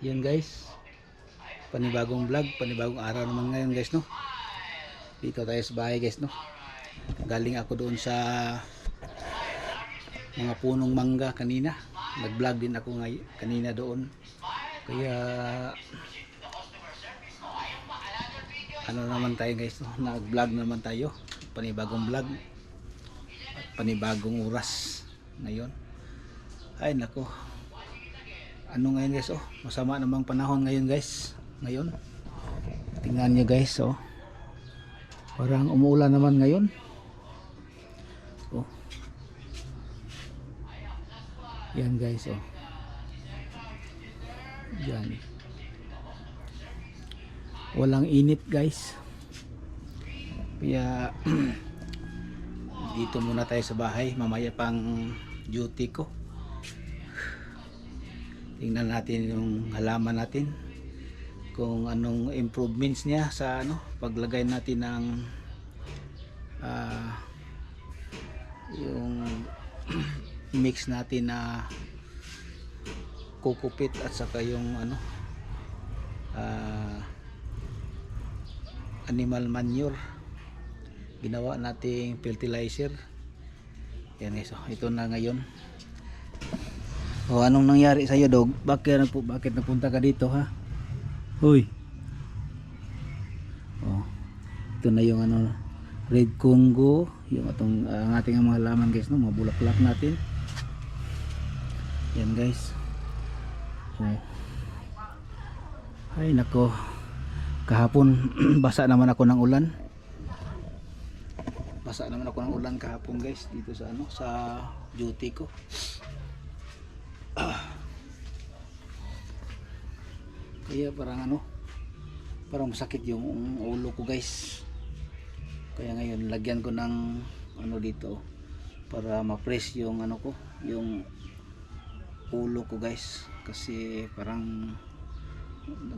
Yun guys, panibagong vlog, panibagong araw naman ngayon guys, no. Dito tayo sa bahay guys, no. Galing ako doon sa mga punong mangga kanina. Nag vlog din ako kanina doon. Kaya ano naman tayo guys, no? Nag vlog naman tayo, panibagong vlog at panibagong oras ngayon. Ay nako, ano ngayon guys, oh, masama namang panahon ngayon guys. Ngayon tingnan nyo guys, oh, parang umuulan naman ngayon, oh. Yan guys, oh, yan, walang init guys. Kaya dito muna tayo sa bahay, mamaya pang duty ko. Tingnan natin yung halaman natin kung anong improvements niya sa paglagay natin ng yung mix natin na kukupit at saka yung animal manure, ginawa nating fertilizer. Yan guys, so ito na ngayon. O anong nangyari sa iyo, dog? Bakit napunta ka dito, ha? Hoy. Oh. Ito na yung red Congo, yung ang ating mga halaman guys, no, mga bulaklak natin. Yan guys. Oh. Ay nako. Kahapon basa naman ako ng ulan. Basa naman ako ng ulan kahapon guys dito sa sa duty ko. Kaya parang masakit yung ulo ko guys. Kaya ngayon lagyan ko ng dito para ma-press yung yung ulo ko guys, kasi parang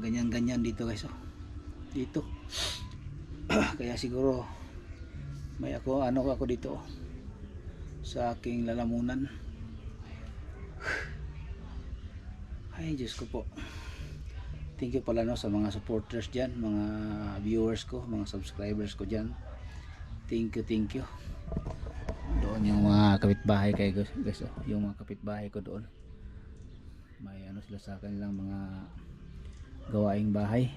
ganyan dito guys, oh, dito. Kaya siguro may ako dito, oh, sa aking lalamunan. Ay Diyos ko po. Thank you pala sa mga supporters dyan, mga viewers ko, mga subscribers ko dyan. Thank you. Doon yung mga kapitbahay kayo guys, oh, yung mga kapitbahay ko doon. May sila sa kanilang mga gawaing bahay.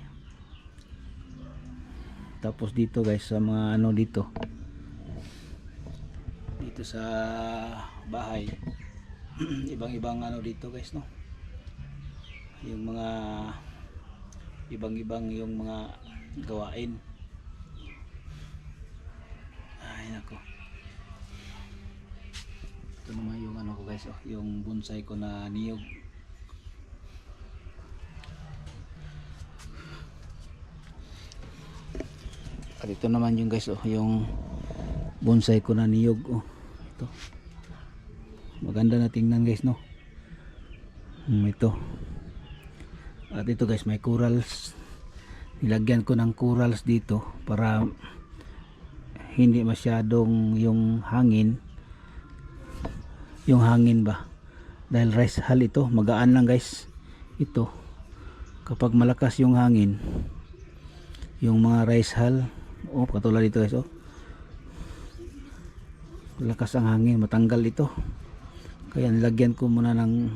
Tapos dito guys sa mga dito sa bahay, ibang dito guys, no, yung mga ibang yung mga gawain. Ay nako, ito naman yung ko guys, oh, yung bonsai ko na niyog. At ito naman yung guys, oh, yung bonsai ko na niyog, oh, ito maganda na tingnan guys, no. Ito. At ito guys, may corals. Nilagyan ko ng corals dito para hindi masyadong yung hangin ba, dahil rice hull ito, magaan lang guys ito. Kapag malakas yung hangin, yung mga rice hull, oh, katulad dito guys, oh, malakas ang hangin, matanggal ito. Kaya nilagyan ko muna ng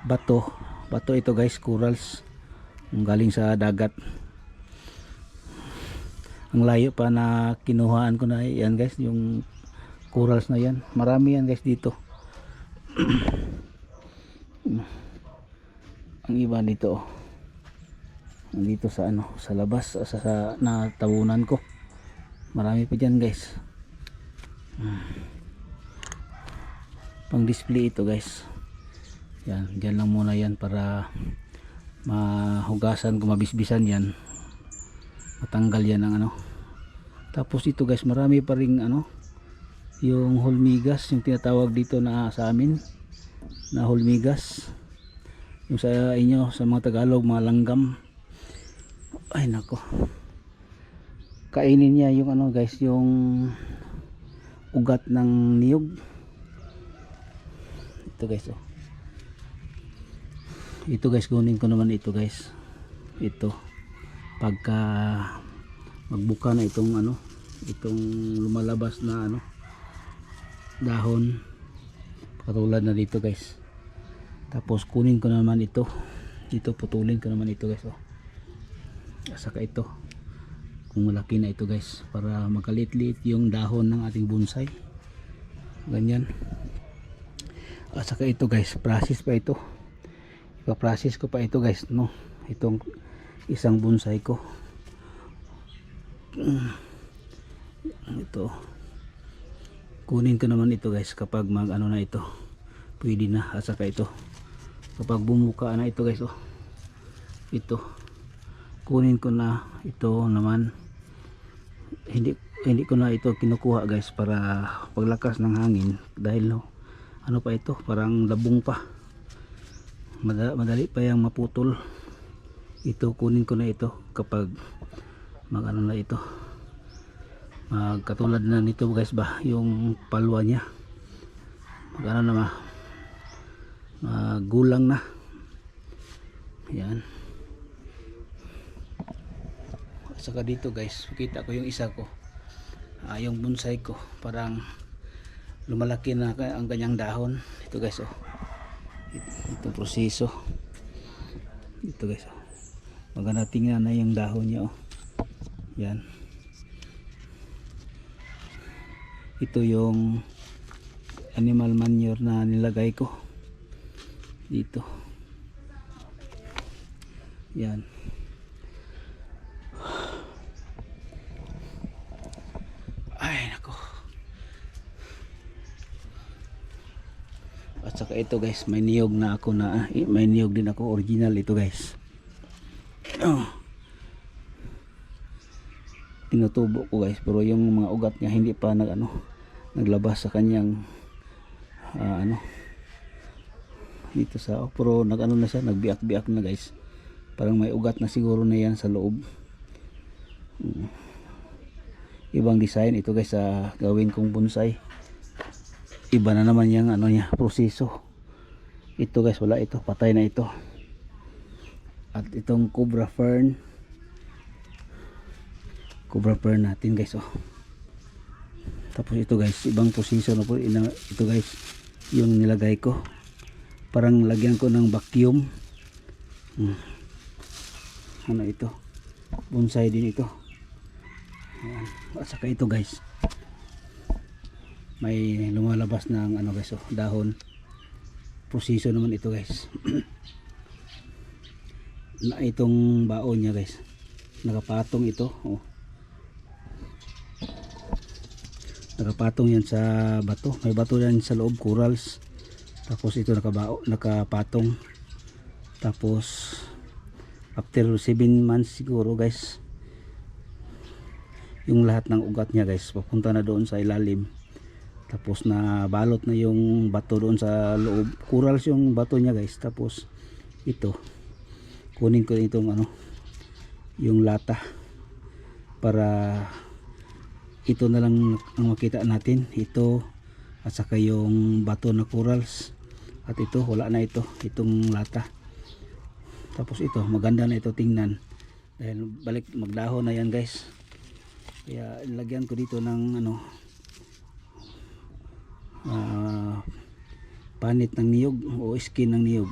bato ito guys, corals galing sa dagat. Ang layo pa na kinuhaan ko na yan guys, yung corals na yan, marami yan guys dito. Ang iba dito, oh, dito sa sa labas, sa natabunan ko, marami pa dyan guys. Pang display ito guys. Yan, dyan lang muna yan para mahugasan, kung mabisbisan yan, matanggal yan ang Tapos ito guys, marami pa ring yung hulmigas, yung tinatawag dito na sa amin na hulmigas, yung sa inyo sa mga Tagalog mga langgam. Ay nako, kainin niya yung guys, yung ugat ng niyog. Ito guys, oh, ito guys, kunin ko naman ito guys. Ito pagka magbuka na itong ano, itong lumalabas na ano, dahon, katulad na dito guys. Tapos kunin ko naman ito, dito putulin ko naman ito guys, oh. Saka ito, kung malaki na ito guys, para magkalit-lit yung dahon ng ating bonsai, ganyan. At saka ito guys, process pa ito, ipa-process ko pa ito guys, no, itong isang bonsai ko. Ito kunin ko naman ito guys kapag mag ano na ito, pwede na. At saka ito kapag bumuka na ito guys, oh, ito kunin ko na ito naman. Hindi ko na ito kinukuha guys para paglakas ng hangin, dahil no, ano pa ito, parang labong pa, madali pa yang maputol. Ito kunin ko na ito kapag mag ano na ito, katulad na nito guys ba, yung palwa niya mag ano na, gulang na yan. Saka dito guys, kita ko yung isa ko, yung bonsai ko, parang lumalaki na ang kanyang dahon. Ito guys, oh, itong proseso ito guys, oh, maganda tingnan na yung dahon niya, oh, yan. Ito yung animal manure na nilagay ko dito, yan. Ay nako. At saka ito guys, may niyog na ako na, may niyog din ako original ito guys, oh. Tinutubo ko guys, pero yung mga ugat niya hindi pa naglabas sa kanyang ano dito sa, pero nag ano na siya, nagbiak-biak na guys, parang may ugat na siguro na yan sa loob. Ibang design ito guys sa gawin kong bonsai, iba na naman yung ano niya, proseso. Ito guys, wala ito, patay na ito. At itong cobra fern natin guys, oh. Tapos ito guys, ibang proseso na po ito guys, yung nilagay ko, parang lagyan ko ng vacuum. Ano ito, bonsai din ito. Ayan. At saka ito guys, may lumalabas ng ano guys, oh, dahon. Proseso naman ito guys. Na itong baon niya guys, nakapatong ito, oh. Nakapatong yan sa bato, may bato yan sa loob, corals. Tapos ito nakapatong. Tapos after 7 months siguro guys, yung lahat ng ugat niya guys papunta na doon sa ilalim. Tapos na balot na yung bato doon sa loob, corals yung bato niya guys. Tapos ito, kunin ko itong ano, yung lata, para ito na lang ang makita natin, ito at saka yung bato na corals. At ito wala na, itong lata. Tapos ito maganda na ito tingnan, dahil balik magdahon na yan guys. Kaya ilagyan ko dito ng ano, panit ng niyog o skin ng niyog,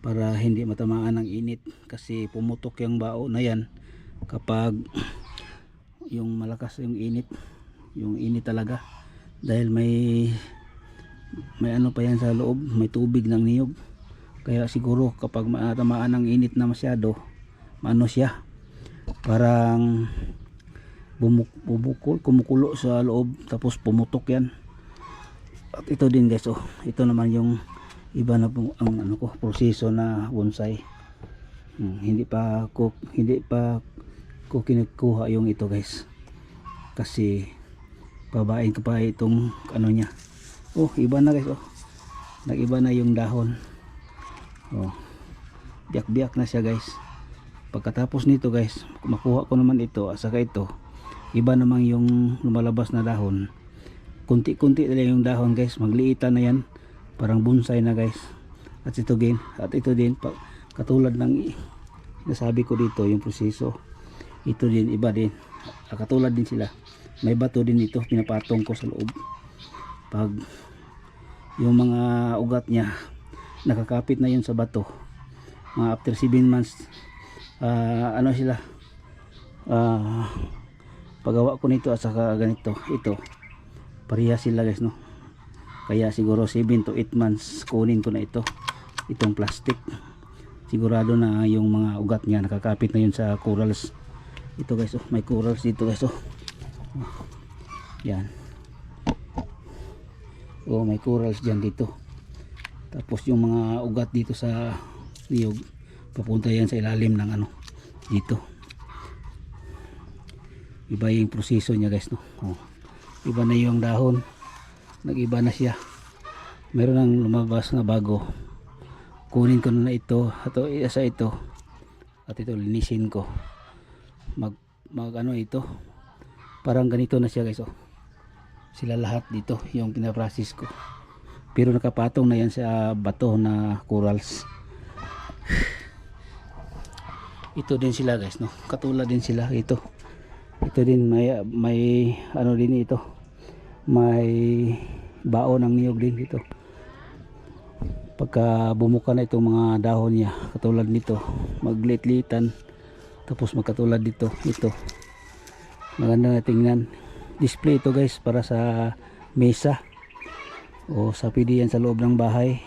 para hindi matamaan ng init, kasi pumutok yung bao na yan kapag yung malakas yung init talaga, dahil may ano pa yan sa loob, may tubig ng niyog. Kaya siguro kapag matamaan ng init na masyado, maano siya, parang kumukulo sa loob, tapos pumutok yan. At ito din guys, oh, ito naman yung iba na po ang ano ko, proseso na bonsai. Hindi pa ko kinukuha yung ito guys, kasi babain ko pa itong ano niya. Oh, iba na guys, oh, nag-iba na yung dahon, oh, biyak-biak na siya guys. Pagkatapos nito guys, makuha ko naman ito, saka ito, iba namang yung lumalabas na dahon. Kunti-kunti na yung dahon guys, magliitan na yan, parang bonsai na guys. at ito din katulad ng nasabi ko dito yung proseso, ito din iba din. Katulad din sila, may bato din dito, pinapatong ko sa loob. Pag yung mga ugat niya nakakapit na yun sa bato, mga after 7 months ano sila, paggawa ko nito at saka ganito, ito pareha sila guys, no? Kaya siguro 7 to 8 months kunin ko na itong plastic. Sigurado na yung mga ugat niya nakakapit na yun sa corals. Ito guys, oh, may corals dito guys, oh. Yan. Oh, may corals dyan dito. Tapos yung mga ugat dito sa niyog, papunta yan sa ilalim ng ano, dito. Iba yung proseso niya guys, no? Oh. Iba na yung dahon, nag-iba na siya. Meron nang lumabas na bago. Kunin ko na ito, isa ito, at ito linisin ko. Mag ano ito, parang ganito na siya guys, oh. Sila lahat dito yung pinaprocess ko, pero nakapatong na yan sa bato na corals. Ito din sila guys, no? Katulad din sila ito din, may ano din ito, may baon ng niyog din dito. Pagka bumuka na itong mga dahon niya, katulad nito, maglit-litan, tapos magkatulad dito, ito maganda na tingnan. Display ito guys, para sa mesa o sa pwede yan sa loob ng bahay,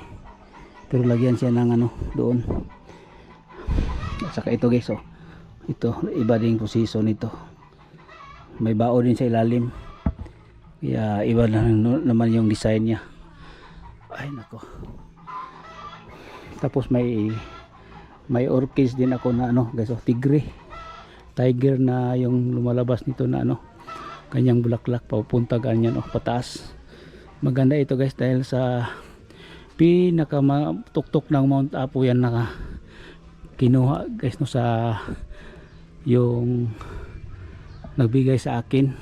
pero lagyan siya ng ano doon. At saka ito guys, oh, ito iba din proseso nito, may bao din sa ilalim, kaya iba na naman yung design niya. Ay nako. Tapos may orchids din ako na ano guys, oh, tiger na yung lumalabas nito na ano, kanyang bulaklak papunta ganyan, oh, pataas. Maganda ito guys, dahil sa pinakatuktok ng Mount Apo yan na kinuha guys, no, sa yung nagbigay sa akin.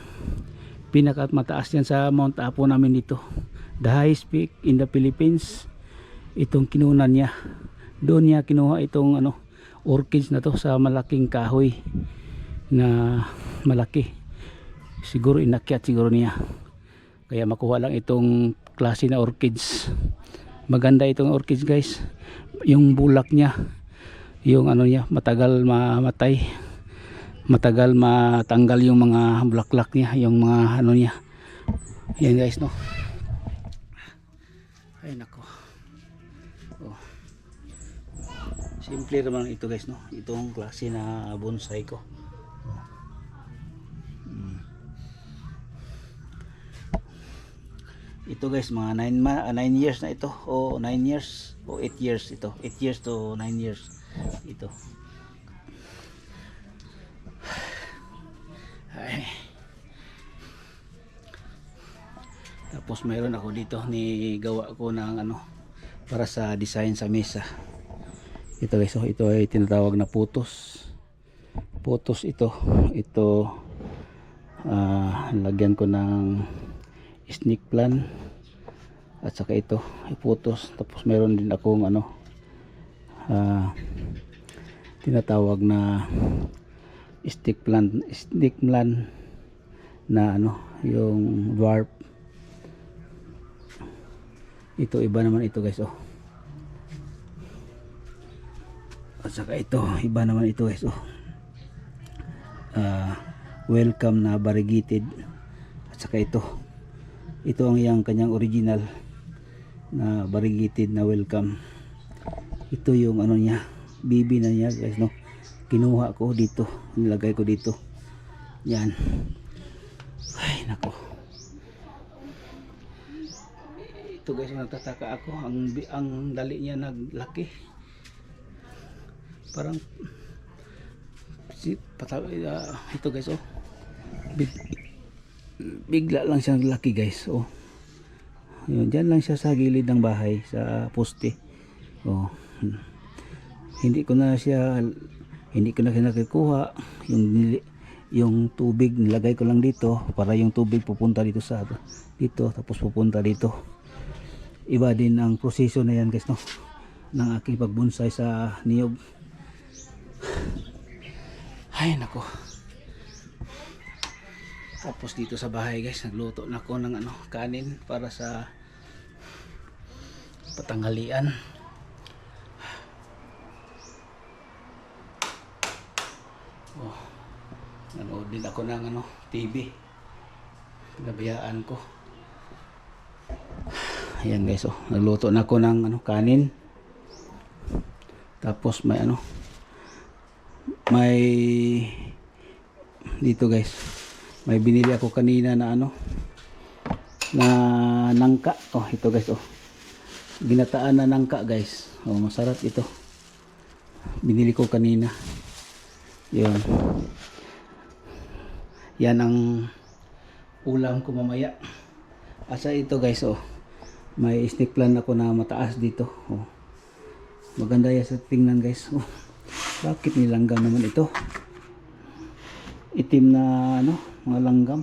Pinakamataas yan sa Mount Apo namin dito, the highest peak in the Philippines. Itong kinunan niya, doon niya kinuha itong ano orchids na to, sa malaking kahoy na malaki. Siguro inakyat siguro niya, kaya makuha lang itong klase na orchids. Maganda itong orchids guys, yung bulak niya, yung ano niya, matagal mamatay, matagal matanggal yung mga bulaklak niya, yung mga ano niya. Yan guys, no? Ay nako. Oh. Simple naman ito guys, no? Itong klase na bonsai ko. Ito guys, mga 9 years na ito, o 9 years o 8 years ito, 8 years to 9 years ito. Ay. Tapos mayroon ako dito, ni gawa ko ng ano para sa design sa mesa. Ito guys, so ito ay tinatawag na putos ito lagyan ko ng snake plant, at saka ito ay putos. Tapos meron din akong ano tinatawag na snake plant na ano, yung dwarf. Ito iba naman ito guys, oh. At saka ito iba naman ito guys, oh. Welcome na variegated. At saka ito ang iyang kanyang original na variegated na welcome. Ito yung ano niya, bibi na niya guys, no? Kinuha ko dito, nilagay ko dito. Yan. Ay nako. Ito guys, nagtataka ako, ang dali niya naglaki. Parang ito guys, oh. Bigla lang siyang laki guys, oh. Yun, dyan lang siya sa gilid ng bahay, sa poste, oh. Hindi ko na nakikuha yung tubig, nilagay ko lang dito para yung tubig pupunta dito tapos pupunta dito. Iba din ang proseso na yan guys, no, ng aking pagbonsai sa niyog. Ay nako. Tapos dito sa bahay guys, nagluto na ako ng kanin para sa patanghalian. Oh, nanood din ako ng TV. Pinabayaan ko. Ayan guys, nagluto na ako ng kanin. Tapos may dito guys, may binili ako kanina na na nangka. Oh, ito guys, ginataan na nangka guys. Oh, masarap ito. Binili ko kanina. Yun. Yan ang ulam ko mamaya. Asa ito guys, may snake plant ako na mataas dito. Maganda yan sa tingnan guys. Bakit nilanggam naman ito? Itim na mga langgam.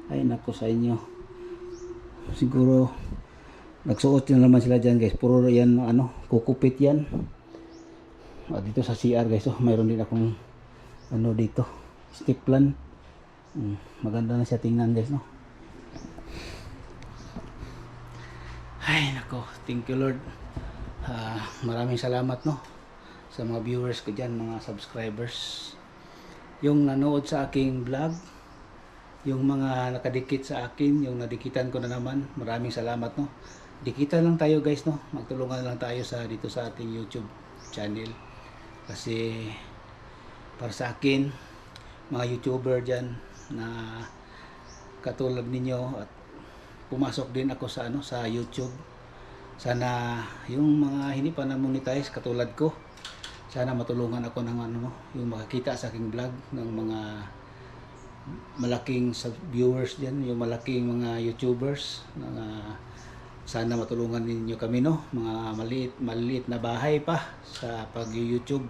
Ay nako sa inyo. Siguro nagsuot na naman sila dyan guys. Puro yan kukupit yan. Dito sa CR guys, mayroon din akong dito, snake plant. Maganda na siya tingnan guys, no. Ay nako, thank you Lord. Maraming salamat sa mga viewers ko dyan, mga subscribers, yung nanood sa aking vlog, yung mga nakadikit sa akin, yung nadikitan ko na naman. Maraming salamat dikitan lang tayo guys, magtulungan lang tayo dito sa ating YouTube channel. Kasi para sa akin, mga YouTuber dyan na katulad ninyo, at pumasok din ako sa YouTube. Sana yung mga hindi pa na-monetize katulad ko, sana matulungan ako ng yung makakita sa aking vlog ng mga malaking viewers diyan, yung malaking mga YouTubers na sana matulungan ninyo kami, mga maliit na bahay pa sa pag-YouTube.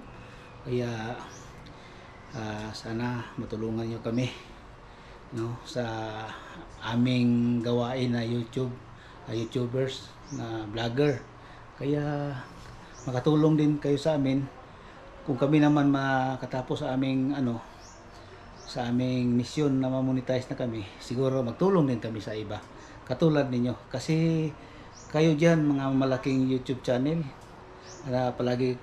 Kaya sana matulungan niyo kami sa aming gawain na YouTubers na vlogger. Kaya makatulong din kayo sa amin. Kung kami naman makatapos sa aming sa aming misyon na ma-monetize na kami, siguro magtulong din kami sa iba katulad ninyo. Kasi kayo diyan, mga malaking YouTube channel, palagi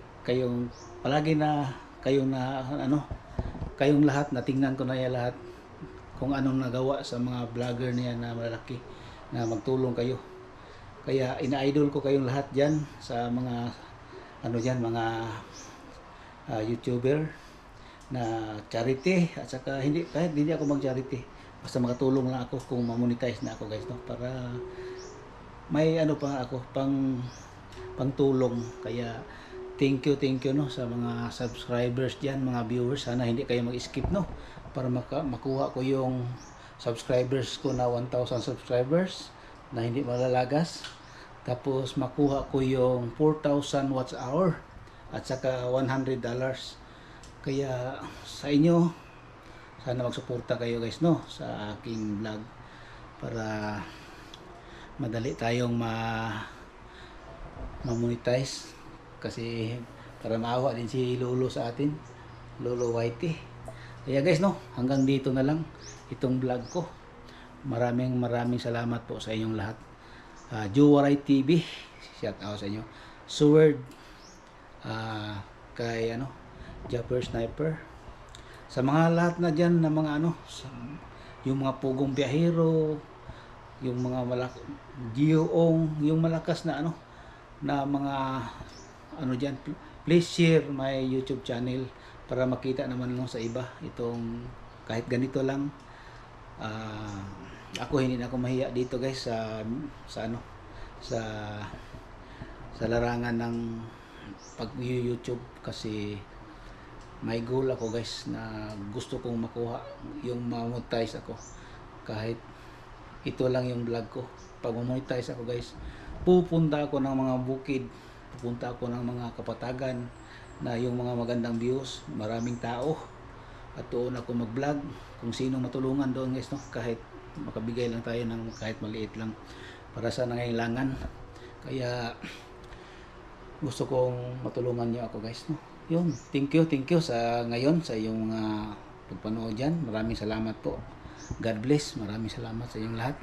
na kayong lahat, natingnan ko na yan lahat kung anong nagawa sa mga vlogger niya na malaki, na magtulong kayo. Kaya ina-idol ko kayong lahat diyan sa mga mga YouTuber na charity, at saka kahit hindi ako mag-charity, basta makatulong lang ako kung ma-monetize na ako guys, para may pa ako pang tulong. Kaya thank you sa mga subscribers diyan, mga viewers. Sana hindi kayo mag-skip para makuha ko yung subscribers ko na 1,000 subscribers na hindi malalagas. Tapos makuha ko yung 4,000 watch hour at saka $100. Kaya sa inyo, sana magsuporta kayo guys sa aking vlog para madali tayong ma-monetize. Kasi para maawa din si Lolo sa atin, Lolo Whitey. Kaya guys hanggang dito na lang itong vlog ko. Maraming salamat po sa inyong lahat. Juwaray TV, shout out sa inyo. Sword, kay Japper Sniper, sa mga lahat na dyan na mga yung mga pugong biyahero, yung mga Gioong, yung malakas na na mga dyan, please share my YouTube channel para makita naman sa iba itong kahit ganito lang. Ako hindi na ako mahiya dito guys sa larangan ng pag-YouTube, kasi may goal ako guys na gusto kong makuha yung ma-monetize ako. Kahit ito lang yung vlog ko, pag ma-monetize ako guys, pupunta ako ng mga bukid, pupunta ako ng mga kapatagan na yung mga magandang views, maraming tao, at doon ako mag-vlog kung sino matulungan doon guys kahit makabigay lang tayo ng kahit maliit lang para sa nangailangan. Kaya gusto kong matulungan niyo ako guys, no. Yun, thank you sa ngayon sa iyong pagpanood diyan. Maraming salamat po. God bless. Maraming salamat sa inyong lahat.